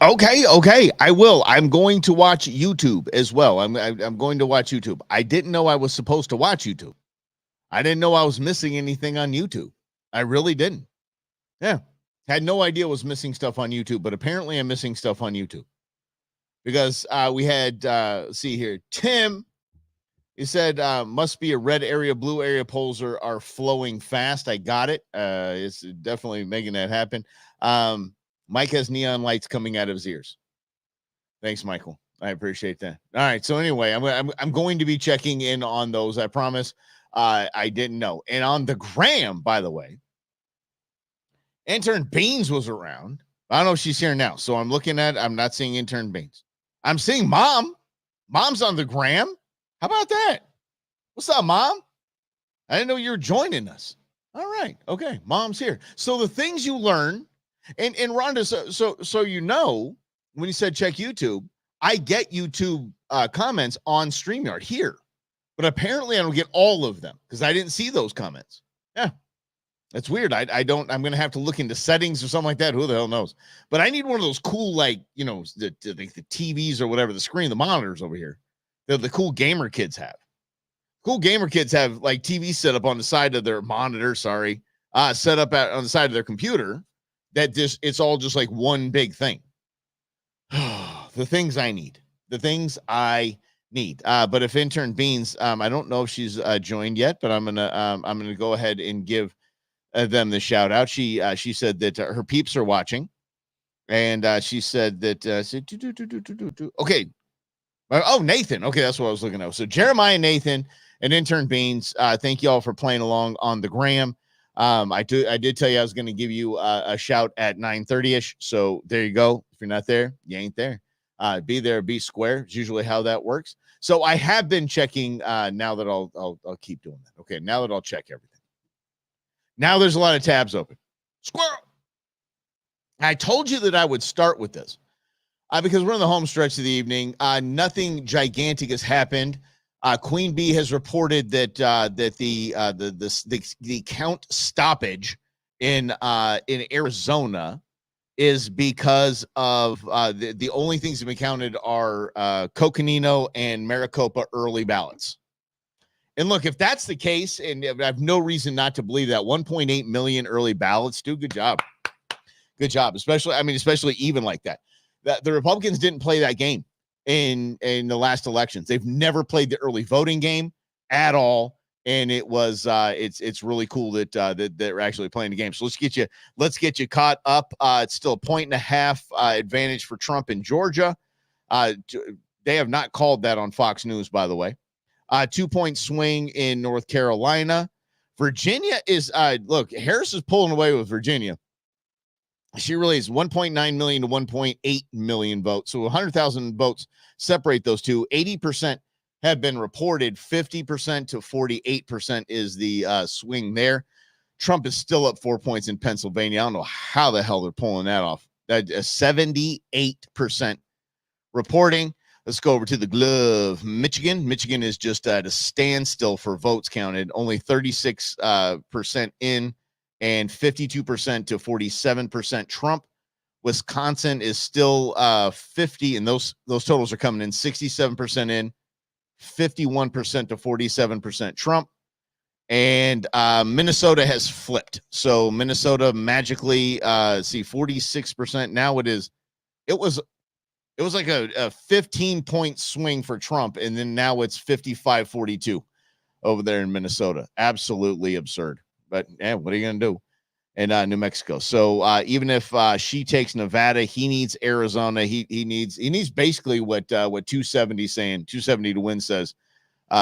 Okay. I will. I'm going to watch YouTube as well. I'm going to watch YouTube. I didn't know I was supposed to watch YouTube. I didn't know I was missing anything on YouTube. I really didn't. Yeah. Had no idea I was missing stuff on YouTube, but apparently I'm missing stuff on YouTube because we had, see here, Tim, he said, must be a red area, blue area polls are flowing fast. I got it. It's definitely making that happen. Mike has neon lights coming out of his ears. Thanks, Michael. I appreciate that. All right. So anyway, I'm going to be checking in on those. I promise. I didn't know. And on the gram, by the way, intern Beans was around. I don't know if she's here now. So I'm not seeing intern Beans. I'm seeing mom. Mom's on the gram. How about that? What's up, Mom? I didn't know you were joining us. All right. Okay. Mom's here. So the things you learn, and Rhonda, so you know, when you said check YouTube, I get YouTube comments on StreamYard here, but apparently I don't get all of them because I didn't see those comments. Yeah. That's weird. I'm going to have to look into settings or something like that. Who the hell knows? But I need one of those cool, like, you know, the TVs or whatever, the screen, the monitors over here that the cool gamer kids have. Cool gamer kids have like TV set up on the side of their monitor, set up on the side of their computer that it's all just like one big thing. The things I need. But if intern Beans, I don't know if she's joined yet, but I'm gonna go ahead and give them the shout out. She said that her peeps are watching, and she said that okay. Oh, Nathan. Okay, that's what I was looking at. So Jeremiah, Nathan, and intern Beans. Thank you all for playing along on the gram. I did tell you I was going to give you a shout at 9:30ish. So there you go. If you're not there, you ain't there. Be there, be square. It's usually how that works. So I have been checking. Now that I'll keep doing that. Okay, now that I'll check everything. Now there's a lot of tabs open. Squirrel. I told you that I would start with this because we're in the home stretch of the evening. Nothing gigantic has happened. Queen Bee has reported that the count stoppage in Arizona is because of the only things that have been counted are Coconino and Maricopa early ballots. And look, if that's the case, and I have no reason not to believe that 1.8 million early ballots, dude, good job. Good job. Especially even like that. The Republicans didn't play that game in the last elections. They've never played the early voting game at all. And it was it's really cool that they're actually playing the game. So let's get you caught up. It's still a 1.5 advantage for Trump in Georgia. They have not called that on Fox News, by the way. 2-point swing in North Carolina. Virginia is look, Harris is pulling away with Virginia. She really is 1.9 million to 1.8 million votes. So 100,000 votes separate those two. 80% have been reported. 50% to 48% is the swing there. Trump is still up 4 points in Pennsylvania. I don't know how the hell they're pulling that off. That 78% reporting. Let's go over to the glove. Michigan. Michigan is just at a standstill for votes counted. Only 36% in and 52% to 47% Trump. Wisconsin is still 50, and those totals are coming in 67% in, 51% to 47% Trump. And Minnesota has flipped. So Minnesota magically 46%. Now it was like a 15-point swing for Trump, and then now it's 55-42 over there in Minnesota. Absolutely absurd. But yeah, what are you going to do in New Mexico? So even if she takes Nevada, he needs Arizona. He needs basically what 270 saying, 270 to win says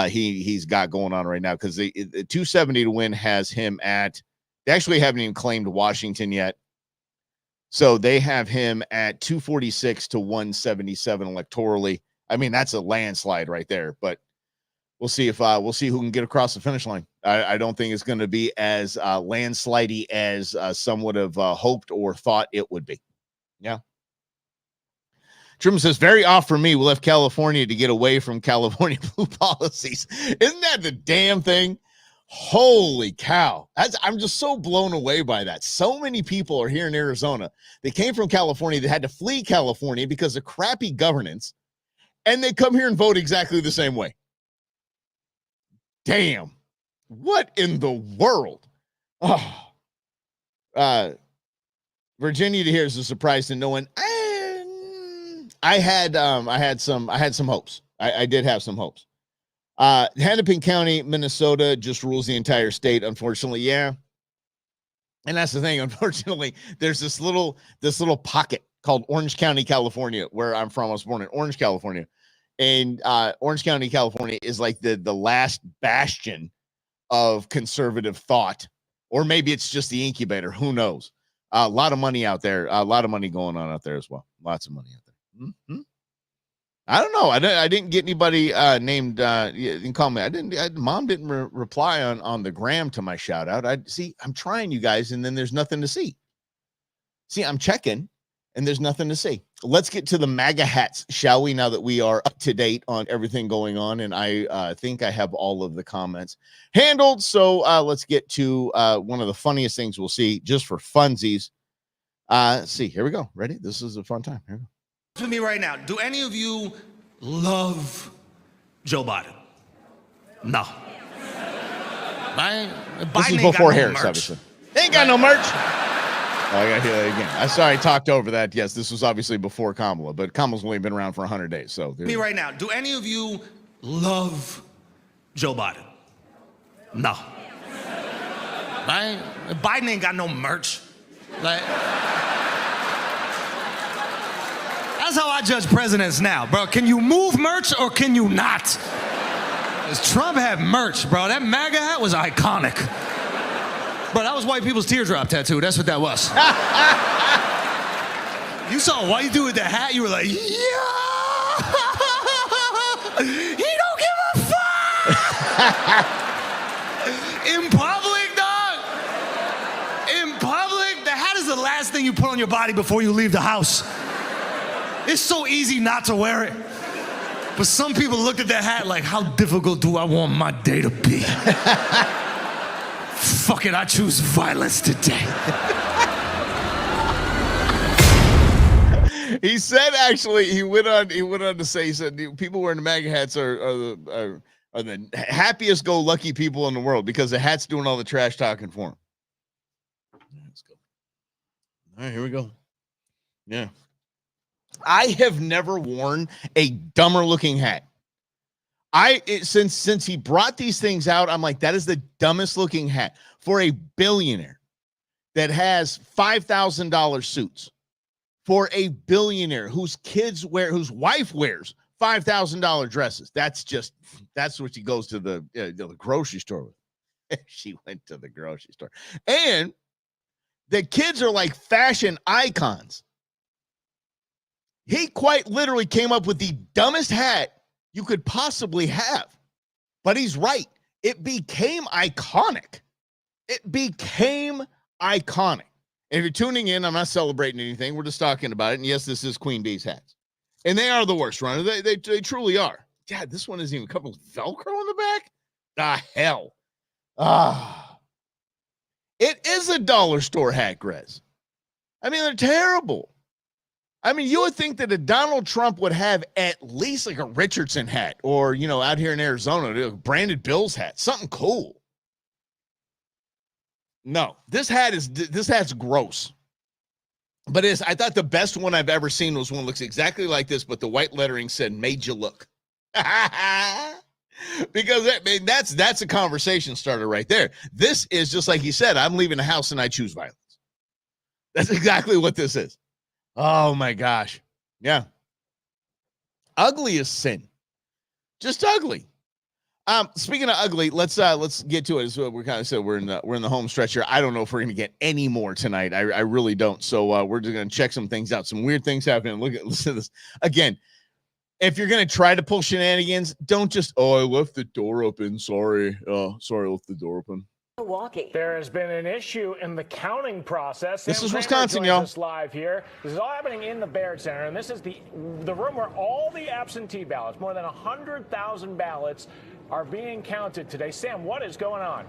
he's got going on right now, because the 270 to win has him at, they actually haven't even claimed Washington yet. So they have him at 246 to 177 electorally. I mean, that's a landslide right there, but we'll see who can get across the finish line. I don't think it's going to be as landslidey as some would have hoped or thought it would be. Yeah. Truman says, very off for me. We left California to get away from California blue policies. Isn't that the damn thing? Holy cow. I'm just so blown away by that. So many people are here in Arizona. They came from California. They had to flee California because of crappy governance. And they come here and vote exactly the same way. Damn. What in the world? Oh. Virginia to here is a surprise to no one. I had some hopes. I did have some hopes. Hennepin County, Minnesota just rules the entire state, unfortunately. Yeah. And that's the thing. Unfortunately, there's this little pocket called Orange County, California, where I'm from. I was born in Orange, California. And Orange County, California is like the last bastion of conservative thought. Or maybe it's just the incubator. Who knows? A lot of money out there. A lot of money going on out there as well. Lots of money out there. Mm-hmm. I don't know. I didn't get anybody named. You can call me. Mom didn't reply on the gram to my shout out. I'm trying, you guys, and then there's nothing to see. See, I'm checking, and there's nothing to see. Let's get to the MAGA hats, shall we? Now that we are up to date on everything going on, and I think I have all of the comments handled. So let's get to one of the funniest things we'll see, just for funsies. Let's see. Here we go. Ready? This is a fun time. Here we go. To me right now, do any of you love Joe Biden? No. This is before Harris, obviously. They ain't got no merch. Oh, I got to hear that again. I'm sorry I talked over that. Yes, this was obviously before Kamala, but Kamala's only been around for 100 days. So me right now, do any of you love Joe Biden? No. Biden ain't got no merch. Like, that's how I judge presidents now, bro. Can you move merch or can you not? Because Trump had merch, bro. That MAGA hat was iconic. Bro, that was white people's teardrop tattoo. That's what that was. You saw a white dude with the hat, you were like, yeah! He don't give a fuck! In public, dog. In public, the hat is the last thing you put on your body before you leave the house. It's so easy not to wear it. But some people looked at that hat like, how difficult do I want my day to be? Fuck it, I choose violence today. He said, actually, he went on to say, he said, people wearing the MAGA hats are the happiest go lucky people in the world because the hat's doing all the trash talking for them. Let's go. All right, here we go. Yeah. I have never worn a dumber looking hat. Since he brought these things out, I'm like, that is the dumbest looking hat for a billionaire that has $5,000 suits, for a billionaire whose wife wears $5,000 dresses. That's what she goes to the grocery store with. She went to the grocery store, and the kids are like fashion icons. He quite literally came up with the dumbest hat you could possibly have. But he's right. It became iconic. It became iconic. And if you're tuning in, I'm not celebrating anything. We're just talking about it. And yes, this is Queen Bee's hats. And they are the worst runner. They truly are. God, this one isn't even a couple of Velcro in the back. The hell. It is a dollar store hat, Grez. I mean, they're terrible. I mean, you would think that a Donald Trump would have at least like a Richardson hat or, out here in Arizona, a branded Bills hat, something cool. No, this hat's gross. But I thought the best one I've ever seen was one that looks exactly like this, but the white lettering said, "Made you look." Because that's a conversation starter right there. This is just like he said, I'm leaving the house and I choose violence. That's exactly what this is. Oh my gosh. Yeah. Ugly as sin. Just ugly. Speaking of ugly, let's get to it. So we're kind of said we're in the home stretch here. I don't know if we're gonna get any more tonight. I really don't. So we're just gonna check some things out. Some weird things happening. Listen to this. Again, if you're gonna try to pull shenanigans, don't just, I left the door open. Sorry. Sorry, I left the door open. Milwaukee. There has been an issue in the counting process. This is Kramer Wisconsin, joins y'all. us live here. This is all happening in the Baird Center, and this is the room where all the absentee ballots, more than 100,000 ballots, are being counted today. Sam, what is going on?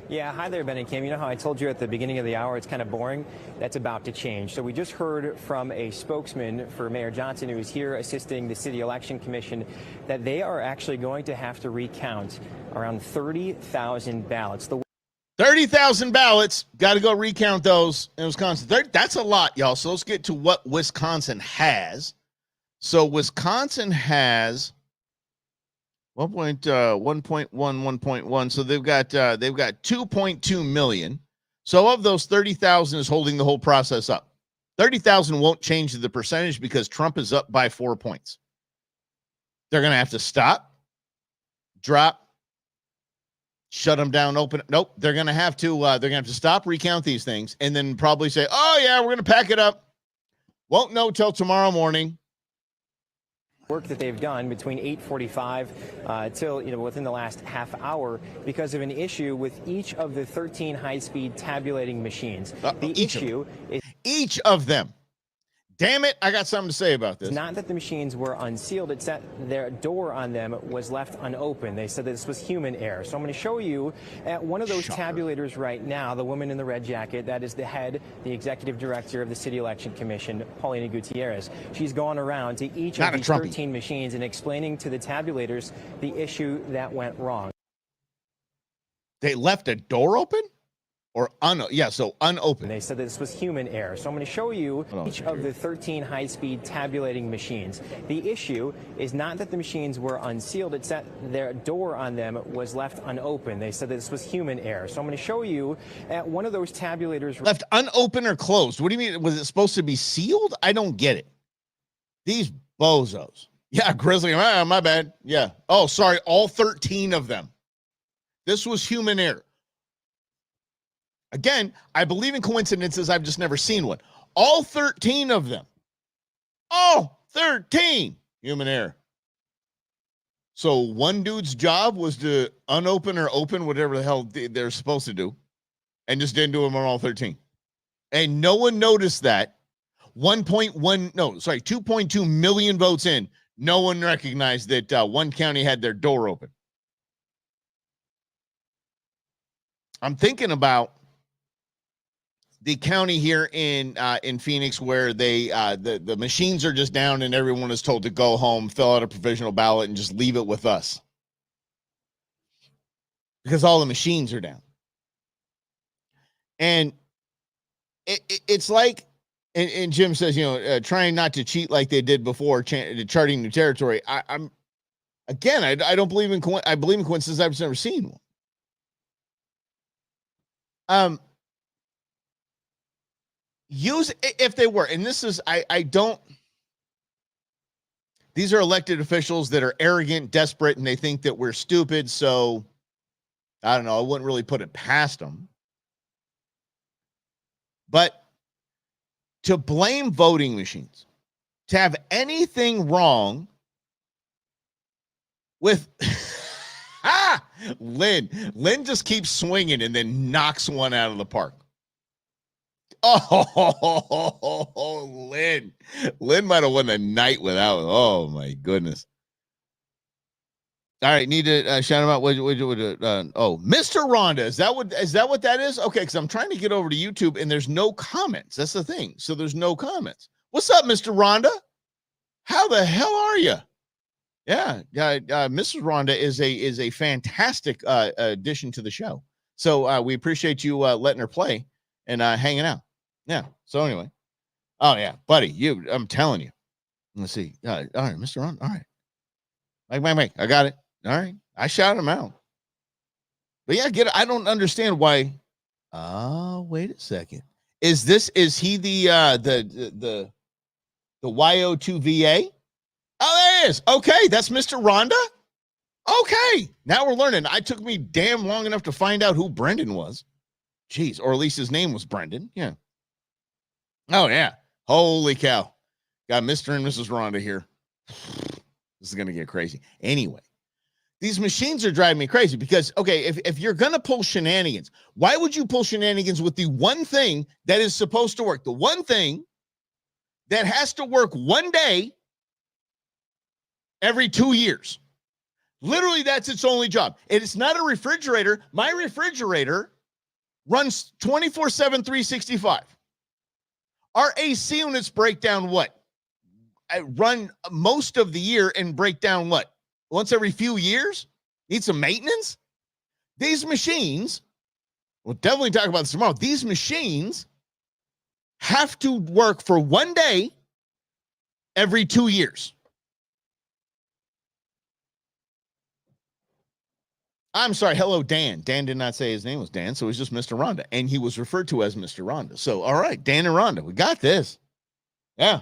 Yeah, hi there, Ben and Kim. You know how I told you at the beginning of the hour it's kind of boring? That's about to change. So we just heard from a spokesman for Mayor Johnson, who is here assisting the City Election Commission, that they are actually going to have to recount around 30,000 ballots. 30,000 ballots. Got to go recount those in Wisconsin. That's a lot, y'all. So let's get to what Wisconsin has. So Wisconsin has 1.1. So they've got 2.2 million. So of those, 30,000 is holding the whole process up. 30,000 won't change the percentage because Trump is up by 4 points. They're going to have to stop, drop, shut them down, open. Nope. They're going to have to stop, recount these things, and then probably say, oh yeah, we're going to pack it up. Won't know till tomorrow morning. Work that they've done between 8:45 till within the last half hour because of an issue with each of the 13 high-speed tabulating machines. Each of them. Damn it, I got something to say about this. It's not that the machines were unsealed, it's that their door on them was left unopened. They said that this was human error. So I'm going to show you at one of those tabulators right now, the woman in the red jacket, that is the executive director of the City Election Commission, Paulina Gutierrez. She's gone around to each of these 13 machines and explaining to the tabulators the issue that went wrong. They left a door open? Or unopened. They said that this was human error. So I'm going to show you each of the 13 high-speed tabulating machines. The issue is not that the machines were unsealed, it's that their door on them was left unopened. They said that this was human error. So I'm going to show you at one of those tabulators. Left unopened or closed? What do you mean? Was it supposed to be sealed? I don't get it. These bozos. Yeah, Grizzly. My bad. Yeah. Oh, sorry. All 13 of them. This was human error. Again, I believe in coincidences. I've just never seen one. All 13 of them. All 13. Human error. So one dude's job was to unopen or open whatever the hell they're supposed to do and just didn't do them on all 13. And no one noticed that. 2.2 million votes in. No one recognized that one county had their door open. I'm thinking about the county here in Phoenix where the machines are just down and everyone is told to go home, fill out a provisional ballot, and just leave it with us because all the machines are down. And it's like, and Jim says, trying not to cheat like they did before, charting new territory. I don't believe in I believe in coincidences. I've just never seen one. Use if they were, and this is these are elected officials that are arrogant, desperate, and they think that we're stupid. So I don't know. I wouldn't really put it past them. But to blame voting machines, to have anything wrong with Lynn just keeps swinging and then knocks one out of the park. Oh, Lynn might have won the night without. Oh my goodness. All right, need to shout him out. Mr. Rhonda, is that what that is? Okay, because I'm trying to get over to YouTube and there's no comments. That's the thing. So there's no comments. What's up, Mr. Rhonda? How the hell are you? Yeah, Mrs. Rhonda is a fantastic addition to the show. So we appreciate you letting her play and hanging out. Yeah. So anyway, oh yeah, buddy, I'm telling you. Let's see. All right, Mr. Ron. All right. Mike. I got it. All right. I shouted him out. But yeah, I don't understand why. Oh, wait a second. Is he the YO2VA? Oh, there it is. Okay, that's Mr. Rhonda. Okay. Now we're learning. It took me damn long enough to find out who Brendan was. Jeez, or at least his name was Brendan. Yeah. Oh, yeah. Holy cow. Got Mr. and Mrs. Rhonda here. This is going to get crazy. Anyway, these machines are driving me crazy because, okay, if you're going to pull shenanigans, why would you pull shenanigans with the one thing that is supposed to work? The one thing that has to work one day every 2 years. Literally, that's its only job. It's not a refrigerator. My refrigerator runs 24/7, 365. Our AC units break down what? I run most of the year and break down what? Once every few years? Need some maintenance? These machines, we'll definitely talk about this tomorrow. These machines have to work for 1 day every 2 years. I'm sorry. Hello, Dan. Dan did not say his name was Dan, so it was just Mr. Rhonda. And he was referred to as Mr. Rhonda. So, all right, Dan and Rhonda, we got this. Yeah.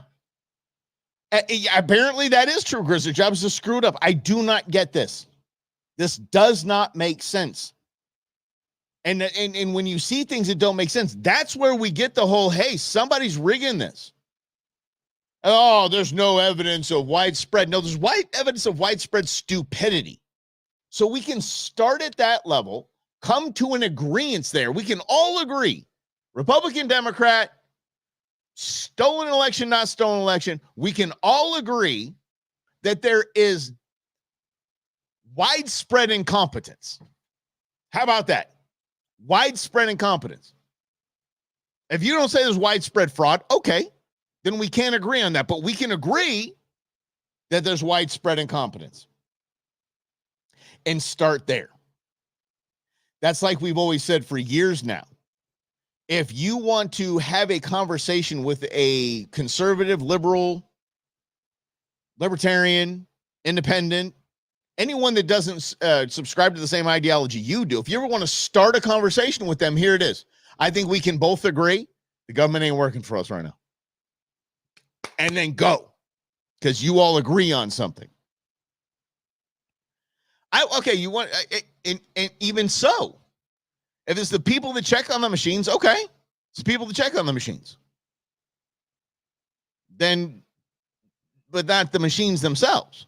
Apparently that is true, Grizzly. Jobs is screwed up. I do not get this. This does not make sense. And when you see things that don't make sense, that's where we get the whole, hey, somebody's rigging this. Oh, there's no evidence of widespread. No, there's evidence of widespread stupidity. So we can start at that level, come to an agreement there. We can all agree, Republican, Democrat, stolen election, not stolen election. We can all agree that there is widespread incompetence. How about that? Widespread incompetence. If you don't say there's widespread fraud, okay, then we can't agree on that. But we can agree that there's widespread incompetence and start there. That's like we've always said for years now. If you want to have a conversation with a conservative, liberal, libertarian, independent, anyone that doesn't subscribe to the same ideology you do, if you ever want to start a conversation with them, here it is. I think we can both agree the government ain't working for us right now. And then go, because you all agree on something. Okay, you want, and even so, if it's the people that check on the machines, okay, it's the people that check on the machines. Then, but not the machines themselves.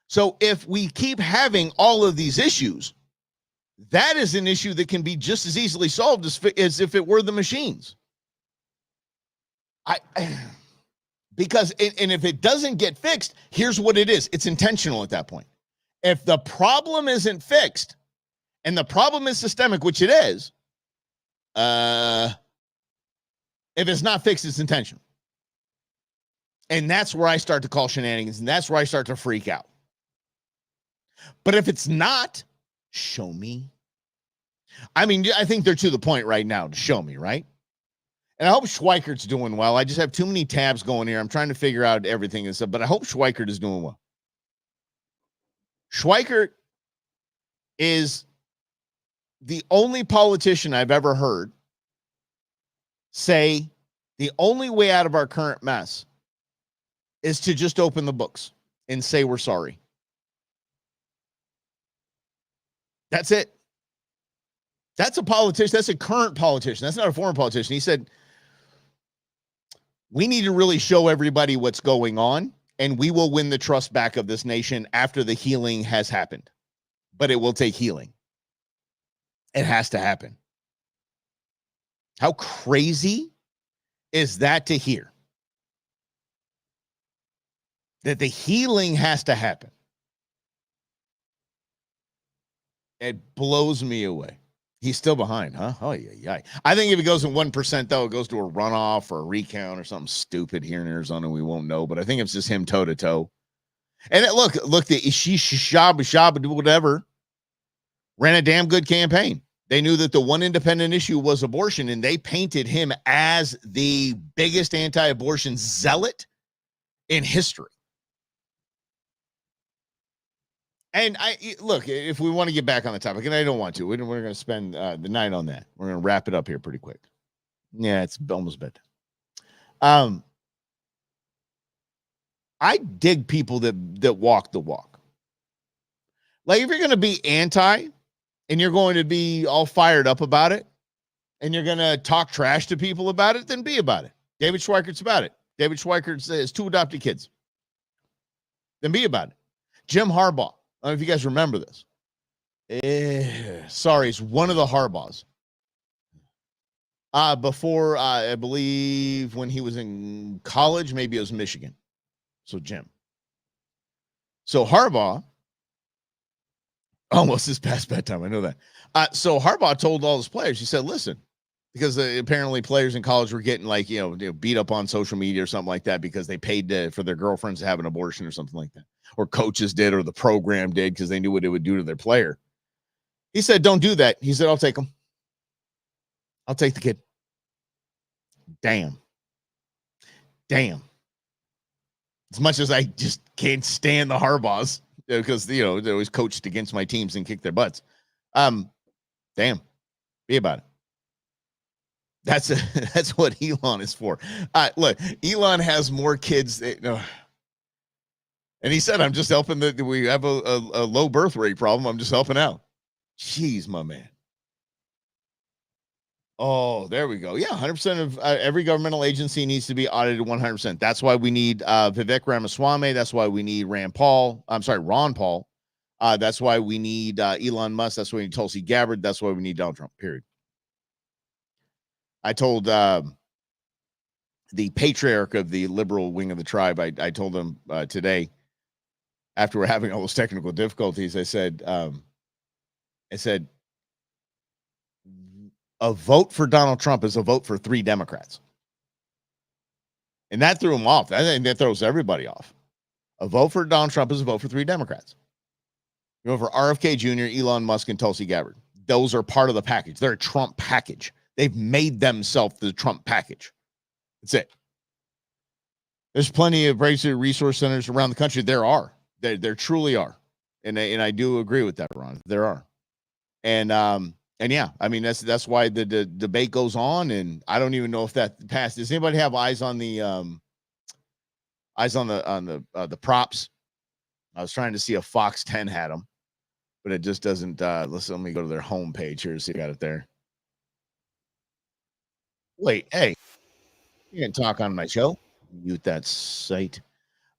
So if we keep having all of these issues, that is an issue that can be just as easily solved as if it were the machines. Because if it doesn't get fixed, here's what it is. It's intentional at that point. If the problem isn't fixed and the problem is systemic, which it is, if it's not fixed, it's intentional. And that's where I start to call shenanigans, and that's where I start to freak out. But if it's not, show me. I mean, I think they're to the point right now to show me, right? And I hope Schweikert's doing well. I just have too many tabs going here. I'm trying to figure out everything and stuff, but I hope Schweikert is doing well. Schweikert is the only politician I've ever heard say the only way out of our current mess is to just open the books and say we're sorry. That's it. That's a politician. That's a current politician. That's not a former politician. He said, we need to really show everybody what's going on, and we will win the trust back of this nation after the healing has happened. But it will take healing. It has to happen. How crazy is that to hear? That the healing has to happen. It blows me away. He's still behind, huh? Oh, yeah. I think if it goes in 1%, though, it goes to a runoff or a recount or something stupid here in Arizona. We won't know, but I think it's just him toe to toe. And look, the Shaba, whatever, ran a damn good campaign. They knew that the one independent issue was abortion, and they painted him as the biggest anti-abortion zealot in history. And look, if we want to get back on the topic, and I don't want to, we're going to spend the night on that. We're going to wrap it up here pretty quick. Yeah, it's almost bedtime. I dig people that walk the walk. Like, if you're going to be anti and you're going to be all fired up about it and you're going to talk trash to people about it, then be about it. David Schweikert's about it. David Schweikert has 2 adopted kids. Then be about it. Jim Harbaugh. I don't know if you guys remember this. Sorry, it's one of the Harbaughs. Before, I believe when he was in college, maybe it was Michigan. So Jim. So Harbaugh Almost is past bedtime. I know that. So Harbaugh told all his players, he said, listen, because apparently players in college were getting like, beat up on social media or something like that because they paid for their girlfriends to have an abortion or something like that. Or coaches did, or the program did because they knew what it would do to their player. He said, don't do that. He said, I'll take him. I'll take the kid. Damn. As much as I just can't stand the Harbaughs because, they always coached against my teams and kicked their butts. Damn. Be about it. That's what Elon is for. Look, Elon has more kids. And he said, I'm just helping we have a low birth rate problem. I'm just helping out. Jeez, my man. Oh, there we go. Yeah, 100% of every governmental agency needs to be audited 100%. That's why we need Vivek Ramaswamy. That's why we need Ron Paul. That's why we need Elon Musk. That's why we need Tulsi Gabbard. That's why we need Donald Trump, period. I told the patriarch of the liberal wing of the tribe, I told him today, after we're having all those technical difficulties, I said, a vote for Donald Trump is a vote for 3 Democrats. And that threw him off. I think that throws everybody off. A vote for Donald Trump is a vote for 3 Democrats. You know, for RFK Jr., Elon Musk, and Tulsi Gabbard. Those are part of the package. They're a Trump package. They've made themselves the Trump package. That's it. There's plenty of Brexit resource centers around the country. There are. There truly are. And I do agree with that, Ron. There are. And yeah, I mean, that's why the debate goes on. And I don't even know if that passed. Does anybody have eyes on the props? I was trying to see if Fox 10 had them, but it just doesn't. Let me go to their homepage here to see if I got it there. Wait, hey, you can talk on my show. Mute that site.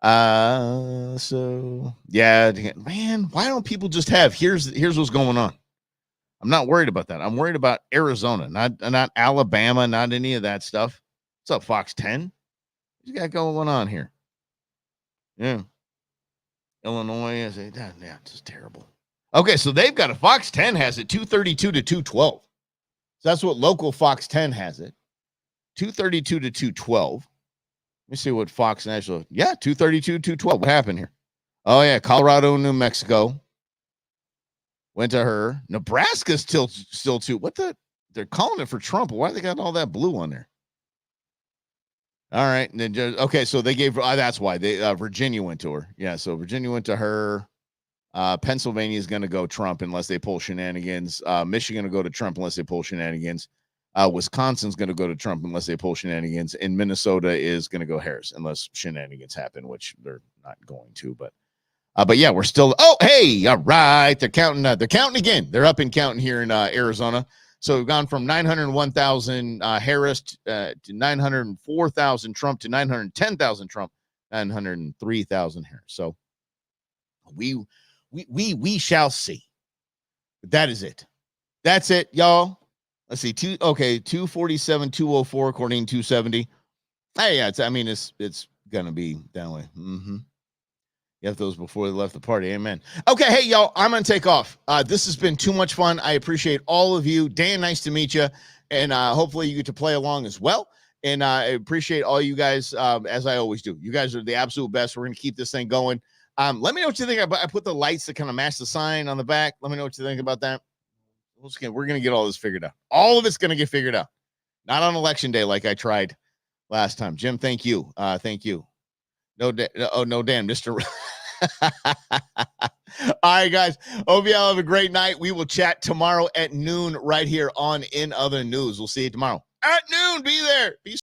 So yeah, man, why don't people just have? Here's what's going on. I'm not worried about that. I'm worried about Arizona, not Alabama, not any of that stuff. What's up, Fox 10? What you got going on here? Yeah. Illinois, yeah, it's just terrible. Okay, so they've got Fox 10 has it 232 to 212. So that's what local Fox 10 has it. 232 to 212. Let me see what Fox National. Yeah, 232 to 212. What happened here? Oh, yeah, Colorado, New Mexico. Went to her. Nebraska's still two. What the? They're calling it for Trump. Why they got all that blue on there? All right. And then okay, so they gave. That's why they Virginia went to her. Yeah, so Virginia went to her. Pennsylvania is going to go Trump unless they pull shenanigans. Michigan will go to Trump unless they pull shenanigans. Wisconsin's going to go to Trump unless they pull shenanigans. And Minnesota is going to go Harris unless shenanigans happen, which they're not going to. But yeah, we're still. Oh, hey, all right. They're counting. They're counting again. They're up and counting here in Arizona. So we've gone from 901,000 Harris to 904,000 Trump to 910,000 Trump, 903,000 Harris. So we shall see. But that is it. That's it, y'all. Let's see. 247, 204 according to 270. Hey, yeah, it's gonna be that way. Mm-hmm. You have those before they left the party. Amen. Okay, hey, y'all, I'm going to take off. This has been too much fun. I appreciate all of you. Dan, nice to meet you. And hopefully you get to play along as well. And I appreciate all you guys, as I always do. You guys are the absolute best. We're going to keep this thing going. Let me know what you think. I put the lights that kind of match the sign on the back. Let me know what you think about that. We're going to get all this figured out. All of it's going to get figured out. Not on election day like I tried last time. Jim, thank you. Thank you. No, Dan, Mr. All right, guys. Hope y'all have a great night. We will chat tomorrow at noon right here on In Other News. We'll see you tomorrow at noon. Be there. Be